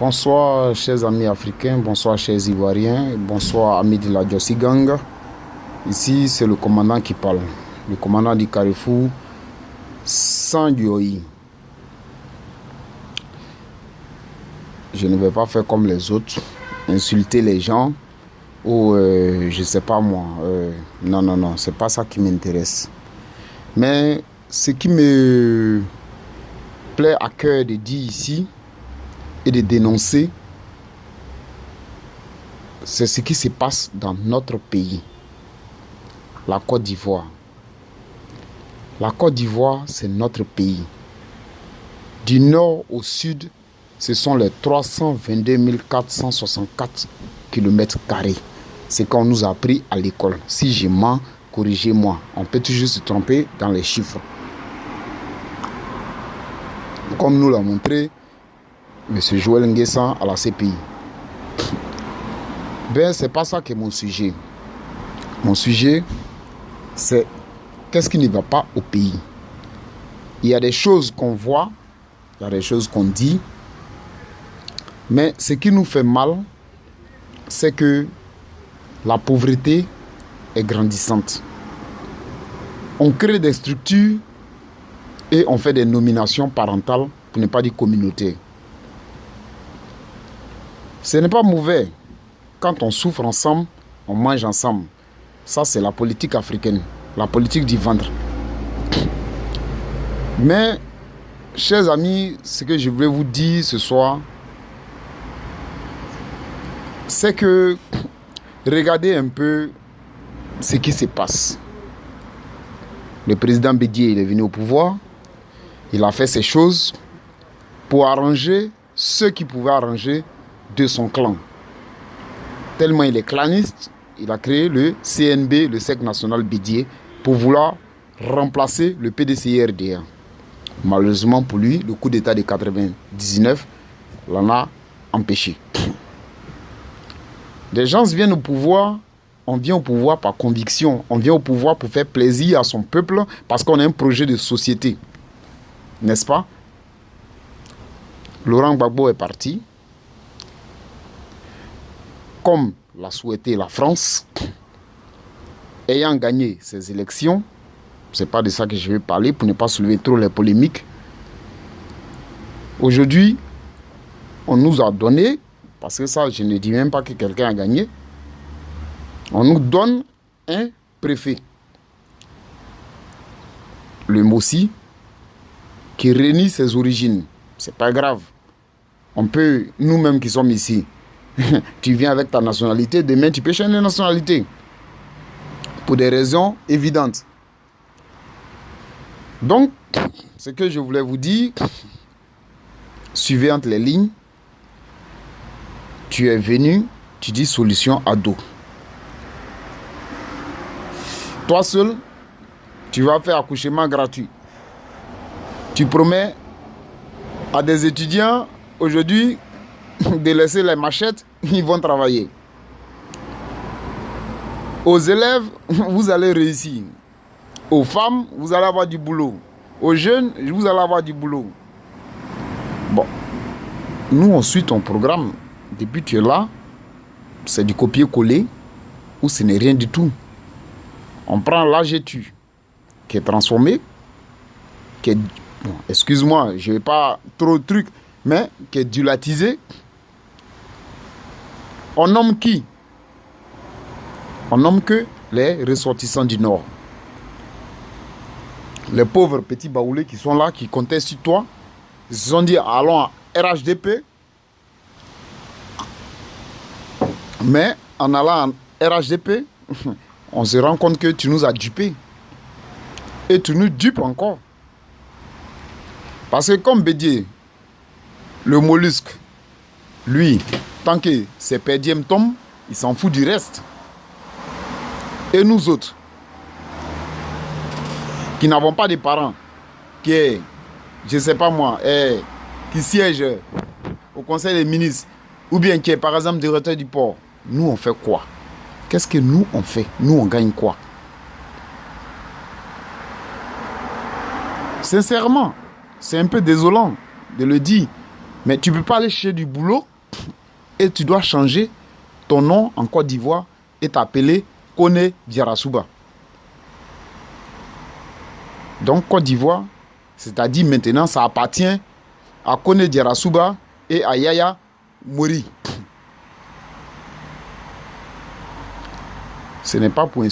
Bonsoir chers amis africains, bonsoir chers Ivoiriens, bonsoir amis de la Jossi Gang. Ici c'est le commandant qui parle, le commandant du Carrefour sans Yoyi. Je ne vais pas faire comme les autres, insulter les gens ou je sais pas moi. Non, c'est pas ça qui m'intéresse. Mais ce qui me plaît à cœur de dire ici et de dénoncer, c'est ce qui se passe dans notre pays, la Côte d'Ivoire. La Côte d'Ivoire, c'est notre pays. Du nord au sud, ce sont les 322 464 km². C'est qu'on nous a appris à l'école. Si je mens, corrigez-moi. On peut toujours se tromper dans les chiffres. Comme nous l'a montré M. Joël Nguessan à la CPI. Ben, c'est pas ça qui est mon sujet. Mon sujet, c'est qu'est-ce qui ne va pas au pays. Il y a des choses qu'on voit, il y a des choses qu'on dit, mais ce qui nous fait mal, c'est que la pauvreté est grandissante. On crée des structures et on fait des nominations parentales, pour ne pas dire communautaires. Ce n'est pas mauvais. Quand on souffre ensemble, on mange ensemble. Ça, c'est la politique africaine, la politique du ventre. Mais, chers amis, ce que je voulais vous dire ce soir, c'est que regardez un peu ce qui se passe. Le président Bédié, il est venu au pouvoir. Il a fait ces choses pour arranger ceux qui pouvaient arranger de son clan. Tellement il est claniste, il a créé le CNB, le Cercle National Bédié, pour vouloir remplacer le PDCI-RDA. Malheureusement pour lui, le coup d'État de 99 l'en a empêché. Des gens viennent au pouvoir, on vient au pouvoir par conviction, on vient au pouvoir pour faire plaisir à son peuple parce qu'on a un projet de société. N'est-ce pas? Laurent Gbagbo est parti, comme l'a souhaité la France, ayant gagné ces élections. Ce n'est pas de ça que je vais parler pour ne pas soulever trop les polémiques. Aujourd'hui, on nous a donné, parce que ça, je ne dis même pas que quelqu'un a gagné, on nous donne un préfet, le Mossi, qui renie ses origines. C'est pas grave. On peut, nous-mêmes qui sommes ici, tu viens avec ta nationalité, demain tu peux changer de nationalité. Pour des raisons évidentes. Donc, ce que je voulais vous dire, suivez entre les lignes. Tu es venu, tu dis solution à dos. Toi seul, tu vas faire accouchement gratuit. Tu promets à des étudiants aujourd'hui de laisser les machettes, ils vont travailler. Aux élèves, vous allez réussir. Aux femmes, vous allez avoir du boulot. Aux jeunes, vous allez avoir du boulot. Bon, nous on suit ton programme. Depuis tu es là, c'est du copier-coller ou ce n'est rien du tout. On prend l'AGTU qui est transformé, qui est, bon, excuse-moi, je ne vais pas trop de trucs, mais qui est dilatisé. On nomme qui? On nomme que les ressortissants du Nord. Les pauvres petits baoulés qui sont là, qui comptaient sur toi, ils se sont dit allons à RHDP. Mais en allant en RHDP, on se rend compte que tu nous as dupés. Et tu nous dupes encore. Parce que comme Bédié, le mollusque, lui, tant que ses perdièmes tombent, il s'en fout du reste. Et nous autres, qui n'avons pas de parents, qui est, je ne sais pas moi, qui siège au Conseil des ministres, ou bien qui est par exemple directeur du port, nous on fait quoi? Qu'est-ce que nous on fait? Nous on gagne quoi? Sincèrement, c'est un peu désolant de le dire, mais tu ne peux pas aller chercher du boulot Et tu dois changer ton nom en Côte d'Ivoire et t'appeler Kone Diarasuba. Donc Côte d'Ivoire, c'est-à-dire maintenant, ça appartient à Kone Diarasuba et à Yaya Mori. Ce n'est pas pour